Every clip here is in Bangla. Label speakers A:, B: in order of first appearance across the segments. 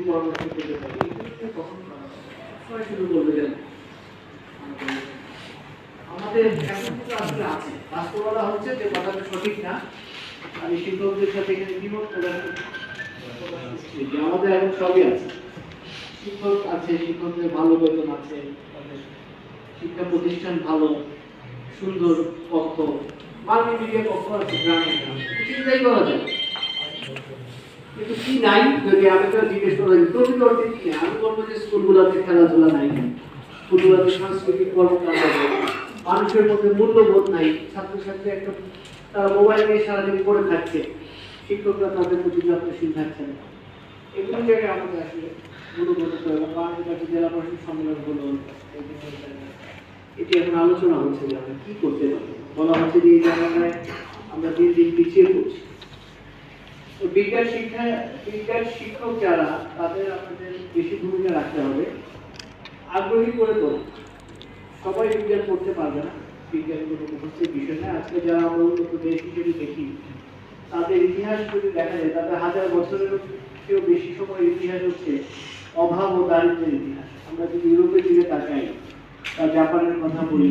A: পরামর্শ পেতে পারি, কখন সবাই শুরু করবে যেন আমাদের এখন কিন্তু আসলে আছে। বাস্তবতা হচ্ছে যে কথাটা সঠিক না, আমি শিক্ষকদের সাথে এখানে দ্বিমত প্রকাশ করছি যে আমাদের এখন সবই আছে, শিক্ষক আছে, শিক্ষকদের ভালো বেতন আছে, শিক্ষা প্রতিষ্ঠান ভালো, সুন্দর কক্ষ, মাল্টিমিডিয়া কক্ষ আছে গ্রামে গ্রামে, চিন্তাই করা যায়। কিন্তু কি নাই যদি আমি তো জিজ্ঞেস করি প্রকৃত অর্থে কি নাই, আমি বলবো যে স্কুলগুলোতে খেলাধুলা নাই, স্কুলগুলোতে সাংস্কৃতিক কর্মকাণ্ড নেই, মানুষের মধ্যে মূল্যবোধ নাই, ছাত্রছাত্রী একটা তারা মোবাইল নিয়ে সারাদিন পড়ে থাকছে, শিক্ষকরা তাদের প্রতি যত্নশীল থাকছেন। এগুলো জায়গায় আমাদের আসলে মূল্যবোধ এবং বাংলাদেশ জেলা পরিষদ সম্মেলন হলো, এটি এখন আলোচনা হচ্ছে যে আমরা কি করতে পারি। বলা হচ্ছে যে এই জায়গায় আমরা দিন দিন পিছিয়ে পড়ছি। তো বিজ্ঞান শিক্ষক যারা, তাদের আমাদের বেশি ভূমিকা রাখতে হবে, আগ্রহী করে তোলা। সবাই বিজ্ঞান পড়তে পারবে না, বিজ্ঞান কোনো মুখস্থের বিষয় না। আজকে যারা আমরা উন্নত দেশ হিসেবে দেখি, তাদের ইতিহাস যদি দেখা যায়, তাদের হাজার বছরেরও কেউ বেশি সময় ইতিহাস হচ্ছে অভাব ও দারিদ্রের ইতিহাস। আমরা যদি ইউরোপের দিকে তাকাই বা জাপানের কথা বলি,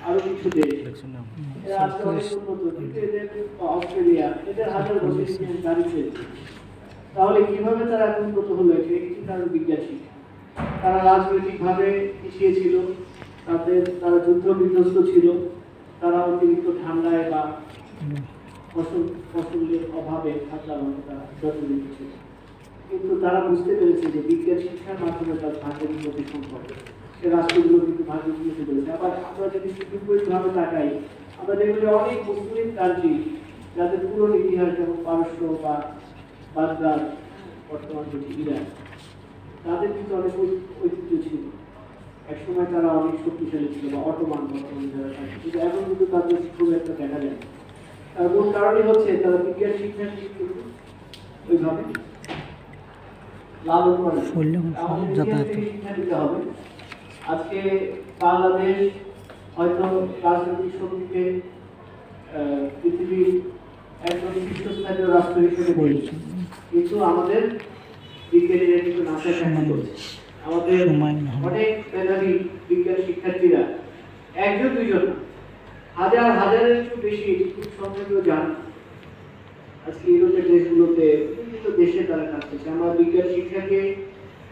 A: আরো কিছু দেশ এরা আজকে অনেক উন্নত, কিন্তু এদের অস্ট্রেলিয়া, এদের হাজার বছর ইতিহাস দারিদ্রের। তাহলে কিভাবে তারা উন্নত হলো? এটি কারণ বিজ্ঞান শিক্ষা। তারা রাজনৈতিকভাবে পিছিয়ে ছিল, তারা যুদ্ধ বিধ্বস্ত ছিল, তারা অতিরিক্ত ঠান্ডায় বা ফসলের অভাবে তারা জর্জরিত ছিল। কিন্তু তারা বুঝতে পেরেছে যে বিজ্ঞান শিক্ষার মাধ্যমে তার ভাগ্যের উন্নতি সম্ভব। সে রাষ্ট্রগুলো কিন্তু ভাগ্যের উন্নতি করেছে। আবার আমরা যদি বিপরীতভাবে তাকাই, আমরা দেখব যে অনেক মুসলিম কান্ট্রি যাদের পুরনো ইতিহাস, যেমন পারস্য বা বাগদাদ, বর্তমান যেটি ইরান, তাদের কিন্তু অনেক ঐতিহ্য ছিল। একসময় তারা অনেক শক্তিশালী ছিল, বা অটোমান বর্তমানে যারা থাকে, কিন্তু এখন কিন্তু তাদের খুব একটা দেখা যায়। তার মূল কারণই হচ্ছে তারা বিজ্ঞান শিক্ষা কিন্তু ওইভাবে লালন করে শিক্ষা দিতে হবে। আজকে বাংলাদেশ হয়তো রাজনৈতিক শক্তিকে পৃথিবীর একজন শীর্ষস্থানীয় রাষ্ট্র হিসেবে বলছে, কিন্তু আমাদের বিজ্ঞানীরা কিন্তু নাচা শেখা করছে। আমাদের অনেক মেধাবী বিজ্ঞান শিক্ষার্থীরা একজন দুইজন না, হাজার হাজারের চেয়ে বেশি খুব সংখ্যা জান আজকে ইউরোপের দেশগুলোতে, বিভিন্ন দেশে তারা কাজ করছে। আমরা বিজ্ঞান শিক্ষাকে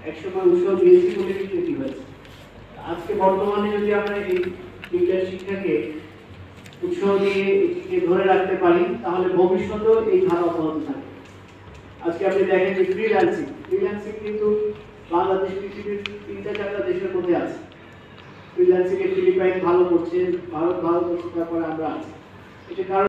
A: একসময় উৎসাহ দিয়েছি বলে কিন্তু এটি হয়েছে। আজকে বর্তমানে যদি আমরা এই বিজ্ঞান শিক্ষাকে উৎসাহ দিয়ে এটিকে ধরে রাখতে পারি, তাহলে ভবিষ্যতেও এই ধারা অব্যাহত থাকবে। আজকে আপনি দেখেন যে ফ্রিল্যান্সিং কিন্তু বাংলাদেশ পৃথিবীর 3-4টা দেশের মধ্যে আছে। ফ্রিল্যান্সিং এ ফিলিপাইন ভালো করছে, ভারত ভালো করছে, তারপরে আমরা আছি। এটা কারণ